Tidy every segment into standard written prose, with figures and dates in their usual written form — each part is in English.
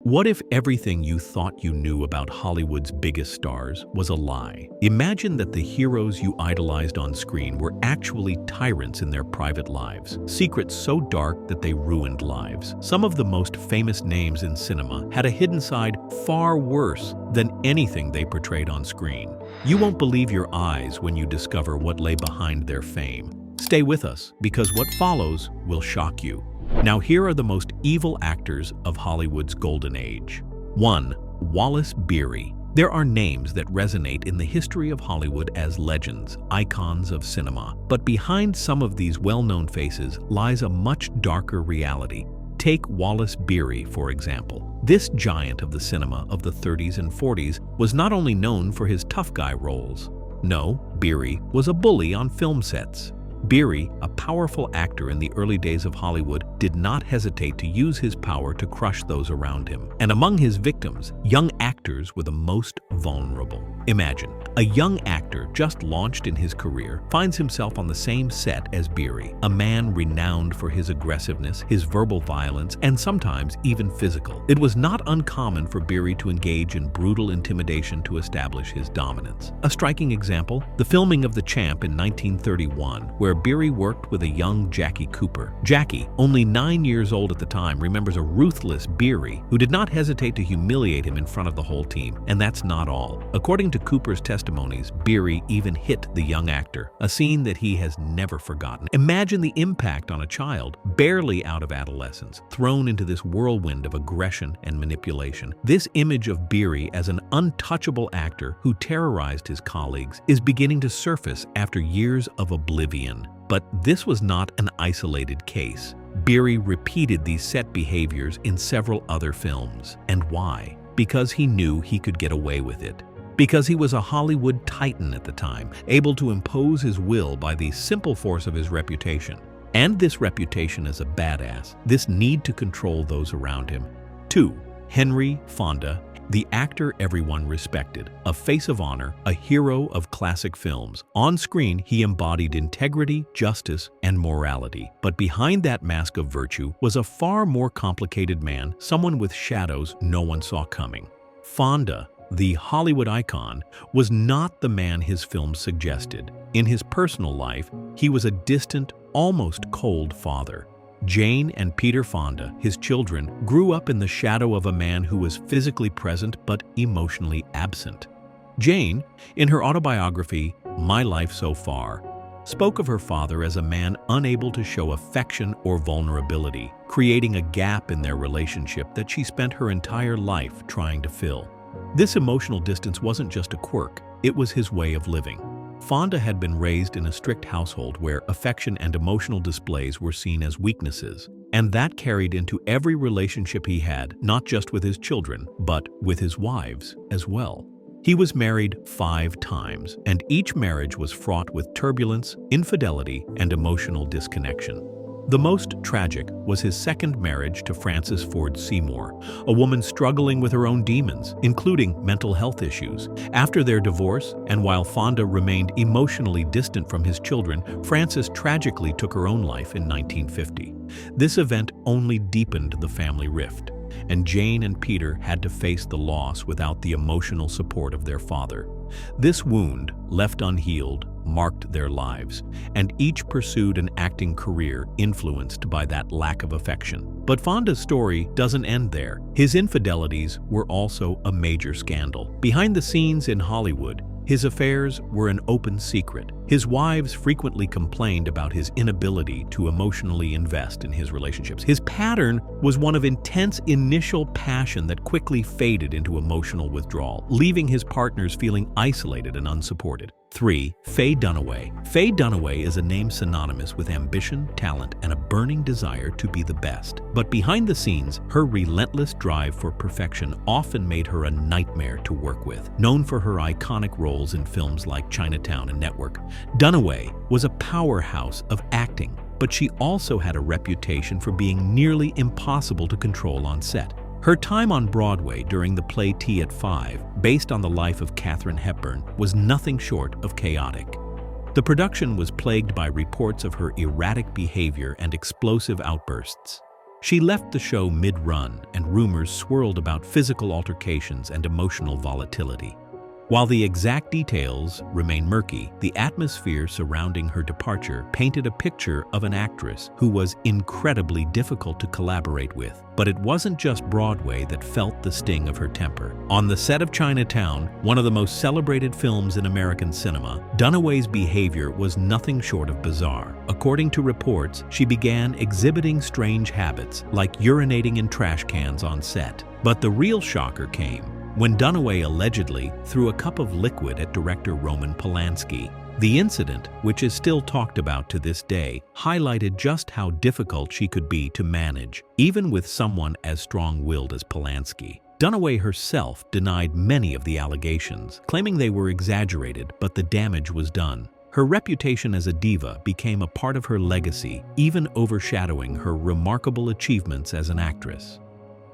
What if everything you thought you knew about Hollywood's biggest stars was a lie? Imagine that the heroes you idolized on screen were actually tyrants in their private lives, secrets so dark that they ruined lives. Some of the most famous names in cinema had a hidden side far worse than anything they portrayed on screen. You won't believe your eyes when you discover what lay behind their fame. Stay with us, because what follows will shock you. Now here are the most evil actors of Hollywood's golden age. 1. Wallace Beery. There are names that resonate in the history of Hollywood as legends, icons of cinema. But behind some of these well-known faces lies a much darker reality. Take Wallace Beery, for example. This giant of the cinema of the 30s and 40s was not only known for his tough guy roles. No, Beery was a bully on film sets. Beery, a powerful actor in the early days of Hollywood, did not hesitate to use his power to crush those around him. And among his victims, young actors were the most vulnerable. Imagine, a young actor just launched in his career finds himself on the same set as Beery, a man renowned for his aggressiveness, his verbal violence, and sometimes even physical. It was not uncommon for Beery to engage in brutal intimidation to establish his dominance. A striking example, the filming of The Champ in 1931, where Beery worked with a young Jackie Cooper. Jackie, only 9 years old at the time, remembers a ruthless Beery who did not hesitate to humiliate him in front of the whole team. And that's not all. According to Cooper's testimonies, Beery even hit the young actor, a scene that he has never forgotten. Imagine the impact on a child, barely out of adolescence, thrown into this whirlwind of aggression and manipulation. This image of Beery as an untouchable actor who terrorized his colleagues is beginning to surface after years of oblivion. But this was not an isolated case. Beery repeated these set behaviors in several other films. And why? Because he knew he could get away with it. Because he was a Hollywood titan at the time, able to impose his will by the simple force of his reputation. And this reputation as a badass, this need to control those around him. 2. Henry Fonda, the actor everyone respected, a face of honor, a hero of classic films. On screen, he embodied integrity, justice, and morality. But behind that mask of virtue was a far more complicated man, someone with shadows no one saw coming. Fonda, the Hollywood icon, was not the man his films suggested. In his personal life, he was a distant, almost cold father. Jane and Peter Fonda, his children, grew up in the shadow of a man who was physically present but emotionally absent. Jane, in her autobiography, My Life So Far, spoke of her father as a man unable to show affection or vulnerability, creating a gap in their relationship that she spent her entire life trying to fill. This emotional distance wasn't just a quirk, it was his way of living. Fonda had been raised in a strict household where affection and emotional displays were seen as weaknesses, and that carried into every relationship he had, not just with his children, but with his wives as well. He was married 5 times, and each marriage was fraught with turbulence, infidelity, and emotional disconnection. The most tragic was his second marriage to Frances Ford Seymour, a woman struggling with her own demons, including mental health issues. After their divorce, and while Fonda remained emotionally distant from his children, Frances tragically took her own life in 1950. This event only deepened the family rift, and Jane and Peter had to face the loss without the emotional support of their father. This wound, left unhealed, marked their lives, and each pursued an acting career influenced by that lack of affection. But Fonda's story doesn't end there. His infidelities were also a major scandal. Behind the scenes in Hollywood, his affairs were an open secret. His wives frequently complained about his inability to emotionally invest in his relationships. His pattern was one of intense initial passion that quickly faded into emotional withdrawal, leaving his partners feeling isolated and unsupported. 3. Faye Dunaway. Faye Dunaway is a name synonymous with ambition, talent, and a burning desire to be the best. But behind the scenes, her relentless drive for perfection often made her a nightmare to work with. Known for her iconic roles in films like Chinatown and Network, Dunaway was a powerhouse of acting, but she also had a reputation for being nearly impossible to control on set. Her time on Broadway during the play Tea at 5, based on the life of Katharine Hepburn, was nothing short of chaotic. The production was plagued by reports of her erratic behavior and explosive outbursts. She left the show mid-run, and rumors swirled about physical altercations and emotional volatility. While the exact details remain murky, the atmosphere surrounding her departure painted a picture of an actress who was incredibly difficult to collaborate with. But it wasn't just Broadway that felt the sting of her temper. On the set of Chinatown, one of the most celebrated films in American cinema, Dunaway's behavior was nothing short of bizarre. According to reports, she began exhibiting strange habits, like urinating in trash cans on set. But the real shocker came when Dunaway allegedly threw a cup of liquid at director Roman Polanski. The incident, which is still talked about to this day, highlighted just how difficult she could be to manage, even with someone as strong-willed as Polanski. Dunaway herself denied many of the allegations, claiming they were exaggerated, but the damage was done. Her reputation as a diva became a part of her legacy, even overshadowing her remarkable achievements as an actress.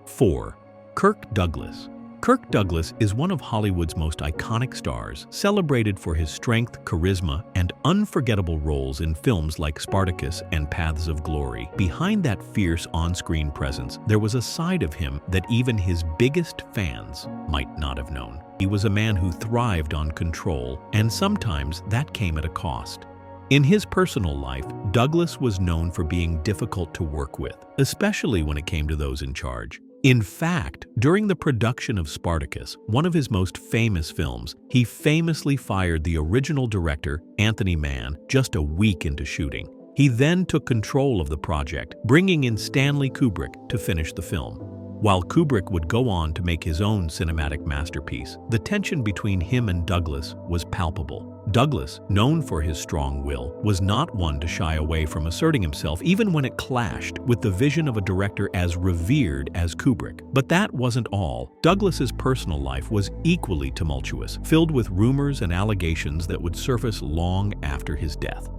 4. Kirk Douglas. Kirk Douglas is one of Hollywood's most iconic stars, celebrated for his strength, charisma, and unforgettable roles in films like Spartacus and Paths of Glory. Behind that fierce on-screen presence, there was a side of him that even his biggest fans might not have known. He was a man who thrived on control, and sometimes that came at a cost. In his personal life, Douglas was known for being difficult to work with, especially when it came to those in charge. In fact, during the production of Spartacus, one of his most famous films, he famously fired the original director, Anthony Mann, just a week into shooting. He then took control of the project, bringing in Stanley Kubrick to finish the film. While Kubrick would go on to make his own cinematic masterpiece, the tension between him and Douglas was palpable. Douglas, known for his strong will, was not one to shy away from asserting himself even when it clashed with the vision of a director as revered as Kubrick. But that wasn't all. Douglas's personal life was equally tumultuous, filled with rumors and allegations that would surface long after his death.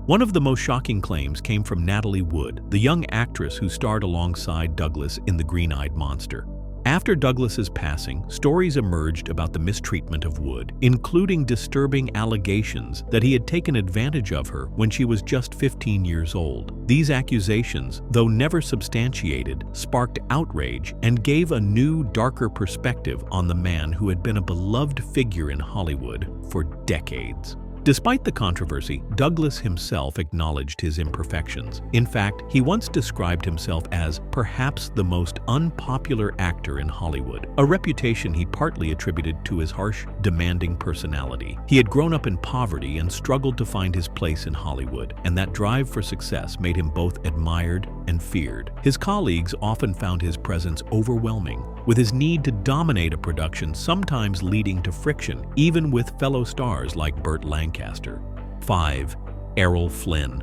One of the most shocking claims came from Natalie Wood, the young actress who starred alongside Douglas in The Green-Eyed Monster. After Douglas's passing, stories emerged about the mistreatment of Wood, including disturbing allegations that he had taken advantage of her when she was just 15 years old. These accusations, though never substantiated, sparked outrage and gave a new, darker perspective on the man who had been a beloved figure in Hollywood for decades. Despite the controversy, Douglas himself acknowledged his imperfections. In fact, he once described himself as perhaps the most unpopular actor in Hollywood, a reputation he partly attributed to his harsh, demanding personality. He had grown up in poverty and struggled to find his place in Hollywood, and that drive for success made him both admired and feared. His colleagues often found his presence overwhelming, with his need to dominate a production sometimes leading to friction, even with fellow stars like Burt Lancaster. 5. Errol Flynn.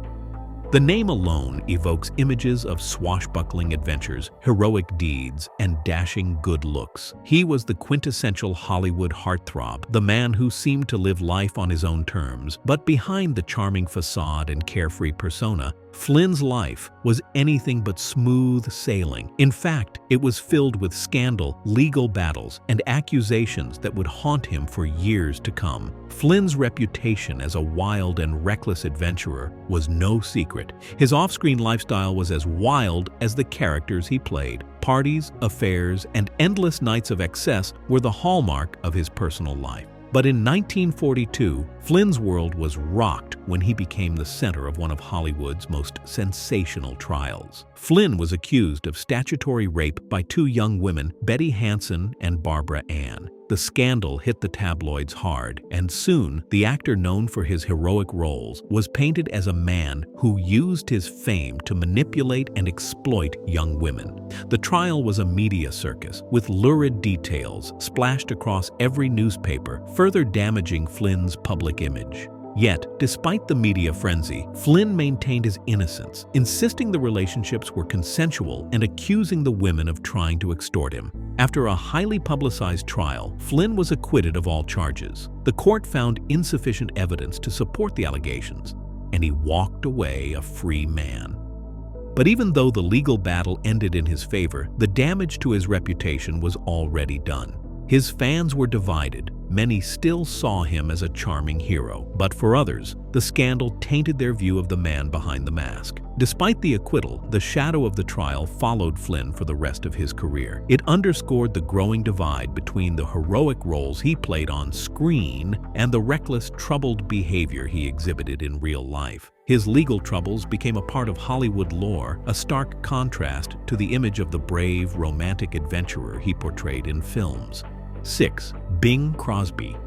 The name alone evokes images of swashbuckling adventures, heroic deeds, and dashing good looks. He was the quintessential Hollywood heartthrob, the man who seemed to live life on his own terms. But behind the charming facade and carefree persona, Flynn's life was anything but smooth sailing. In fact, it was filled with scandal, legal battles, and accusations that would haunt him for years to come. Flynn's reputation as a wild and reckless adventurer was no secret. His off-screen lifestyle was as wild as the characters he played. Parties, affairs, and endless nights of excess were the hallmark of his personal life. But in 1942, Flynn's world was rocked when he became the center of one of Hollywood's most sensational trials. Flynn was accused of statutory rape by two young women, Betty Hansen and Barbara Ann. The scandal hit the tabloids hard, and soon the actor known for his heroic roles was painted as a man who used his fame to manipulate and exploit young women. The trial was a media circus, with lurid details splashed across every newspaper, further damaging Flynn's public image. Yet, despite the media frenzy, Flynn maintained his innocence, insisting the relationships were consensual and accusing the women of trying to extort him. After a highly publicized trial, Flynn was acquitted of all charges. The court found insufficient evidence to support the allegations, and he walked away a free man. But even though the legal battle ended in his favor, the damage to his reputation was already done. His fans were divided. Many still saw him as a charming hero, but for others, the scandal tainted their view of the man behind the mask. Despite the acquittal, the shadow of the trial followed Flynn for the rest of his career. It underscored the growing divide between the heroic roles he played on screen and the reckless, troubled behavior he exhibited in real life. His legal troubles became a part of Hollywood lore, a stark contrast to the image of the brave, romantic adventurer he portrayed in films. 6. Bing Crosby.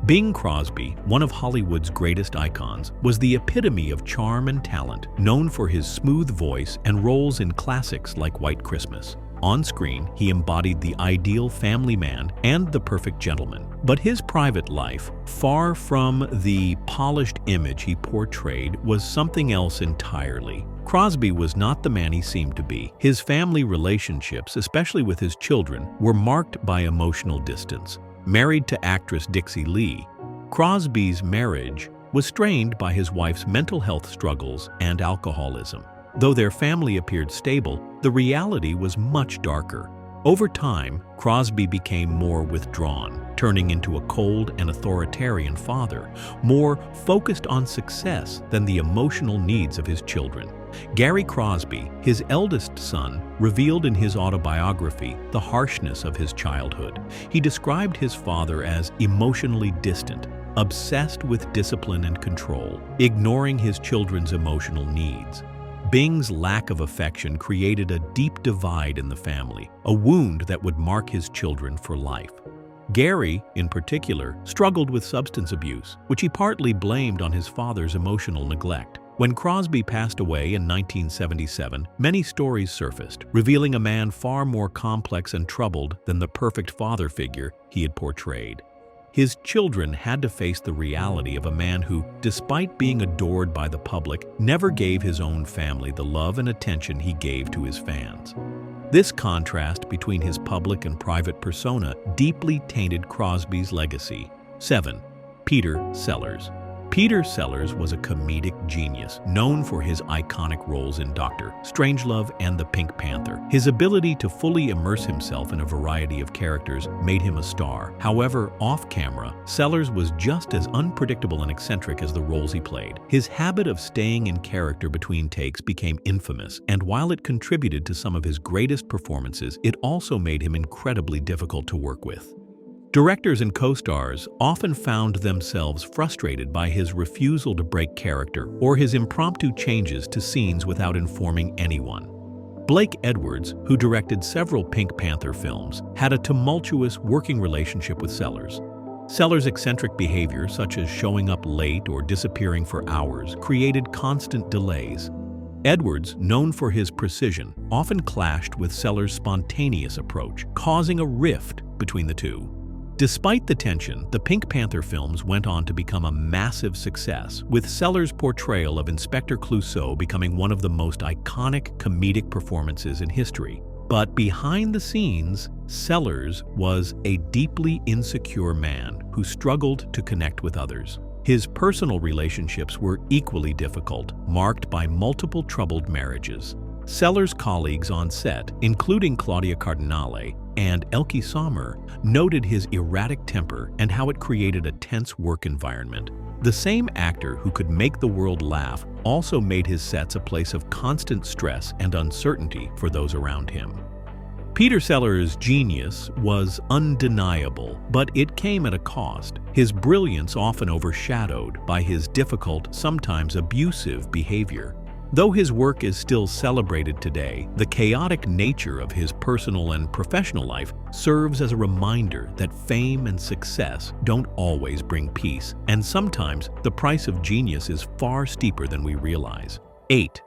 Bing Crosby, one of Hollywood's greatest icons, was the epitome of charm and talent, known for his smooth voice and roles in classics like White Christmas. On screen, he embodied the ideal family man and the perfect gentleman. But his private life, far from the polished image he portrayed, was something else entirely. Crosby was not the man he seemed to be. His family relationships, especially with his children, were marked by emotional distance. Married to actress Dixie Lee, Crosby's marriage was strained by his wife's mental health struggles and alcoholism. Though their family appeared stable, the reality was much darker. Over time, Crosby became more withdrawn, turning into a cold and authoritarian father, more focused on success than the emotional needs of his children. Gary Crosby, his eldest son, revealed in his autobiography the harshness of his childhood. He described his father as emotionally distant, obsessed with discipline and control, ignoring his children's emotional needs. Bing's lack of affection created a deep divide in the family, a wound that would mark his children for life. Gary, in particular, struggled with substance abuse, which he partly blamed on his father's emotional neglect. When Crosby passed away in 1977, many stories surfaced, revealing a man far more complex and troubled than the perfect father figure he had portrayed. His children had to face the reality of a man who, despite being adored by the public, never gave his own family the love and attention he gave to his fans. This contrast between his public and private persona deeply tainted Crosby's legacy. 7. Peter Sellers. Peter Sellers was a comedic genius, known for his iconic roles in Dr. Strangelove and the Pink Panther. His ability to fully immerse himself in a variety of characters made him a star. However, off-camera, Sellers was just as unpredictable and eccentric as the roles he played. His habit of staying in character between takes became infamous, and while it contributed to some of his greatest performances, it also made him incredibly difficult to work with. Directors and co-stars often found themselves frustrated by his refusal to break character or his impromptu changes to scenes without informing anyone. Blake Edwards, who directed several Pink Panther films, had a tumultuous working relationship with Sellers. Sellers' eccentric behavior, such as showing up late or disappearing for hours, created constant delays. Edwards, known for his precision, often clashed with Sellers' spontaneous approach, causing a rift between the two. Despite the tension, the Pink Panther films went on to become a massive success, with Sellers' portrayal of Inspector Clouseau becoming one of the most iconic comedic performances in history. But behind the scenes, Sellers was a deeply insecure man who struggled to connect with others. His personal relationships were equally difficult, marked by multiple troubled marriages. Sellers' colleagues on set, including Claudia Cardinale and Elke Sommer, noted his erratic temper and how it created a tense work environment. The same actor who could make the world laugh also made his sets a place of constant stress and uncertainty for those around him. Peter Sellers' genius was undeniable, but it came at a cost. His brilliance often overshadowed by his difficult, sometimes abusive behavior. Though his work is still celebrated today, the chaotic nature of his personal and professional life serves as a reminder that fame and success don't always bring peace, and sometimes the price of genius is far steeper than we realize. 8.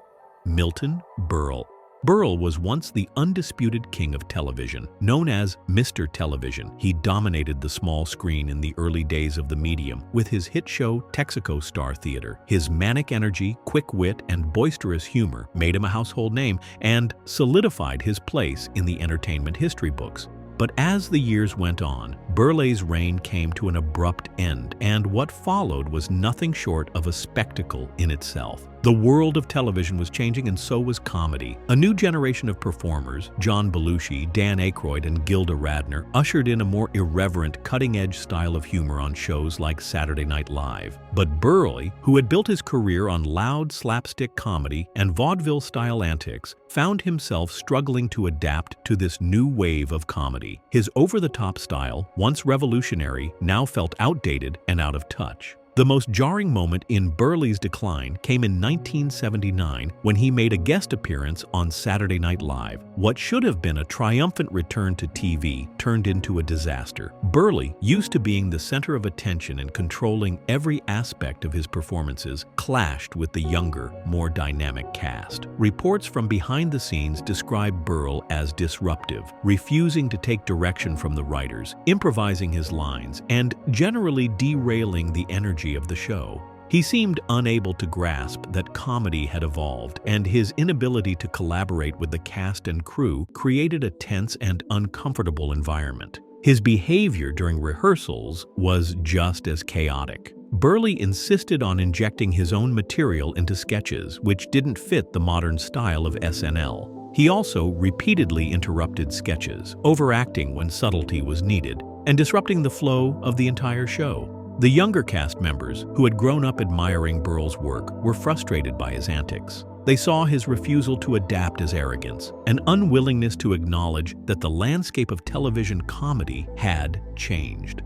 Milton Berle. Berle was once the undisputed king of television. Known as Mr. Television, he dominated the small screen in the early days of the medium with his hit show Texaco Star Theater. His manic energy, quick wit, and boisterous humor made him a household name and solidified his place in the entertainment history books. But as the years went on, Berle's reign came to an abrupt end, and what followed was nothing short of a spectacle in itself. The world of television was changing, and so was comedy. A new generation of performers, John Belushi, Dan Aykroyd, and Gilda Radner, ushered in a more irreverent, cutting-edge style of humor on shows like Saturday Night Live. But Berle, who had built his career on loud slapstick comedy and vaudeville-style antics, found himself struggling to adapt to this new wave of comedy. His over-the-top style, once revolutionary, now felt outdated and out of touch. The most jarring moment in Berle's decline came in 1979 when he made a guest appearance on Saturday Night Live. What should have been a triumphant return to TV turned into a disaster. Berle, used to being the center of attention and controlling every aspect of his performances, clashed with the younger, more dynamic cast. Reports from behind the scenes describe Berle as disruptive, refusing to take direction from the writers, improvising his lines, and generally derailing the energy of the show. He seemed unable to grasp that comedy had evolved, and his inability to collaborate with the cast and crew created a tense and uncomfortable environment. His behavior during rehearsals was just as chaotic. Berle insisted on injecting his own material into sketches, which didn't fit the modern style of SNL. He also repeatedly interrupted sketches, overacting when subtlety was needed, and disrupting the flow of the entire show. The younger cast members, who had grown up admiring Berle's work, were frustrated by his antics. They saw his refusal to adapt as arrogance, an unwillingness to acknowledge that the landscape of television comedy had changed.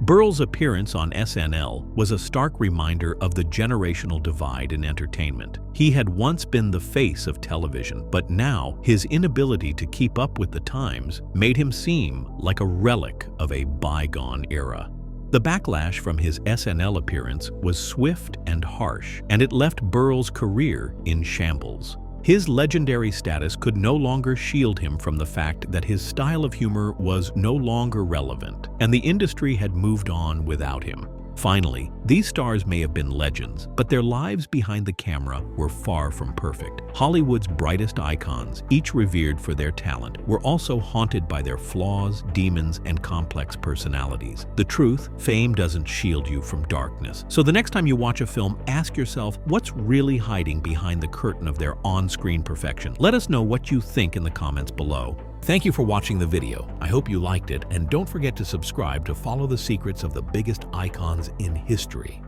Berle's appearance on SNL was a stark reminder of the generational divide in entertainment. He had once been the face of television, but now his inability to keep up with the times made him seem like a relic of a bygone era. The backlash from his SNL appearance was swift and harsh, and it left Berle's career in shambles. His legendary status could no longer shield him from the fact that his style of humor was no longer relevant, and the industry had moved on without him. Finally, these stars may have been legends, but their lives behind the camera were far from perfect. Hollywood's brightest icons, each revered for their talent, were also haunted by their flaws, demons, and complex personalities. The truth, fame doesn't shield you from darkness. So the next time you watch a film, ask yourself, what's really hiding behind the curtain of their on-screen perfection? Let us know what you think in the comments below. Thank you for watching the video. I hope you liked it, and don't forget to subscribe to follow the secrets of the biggest icons in history.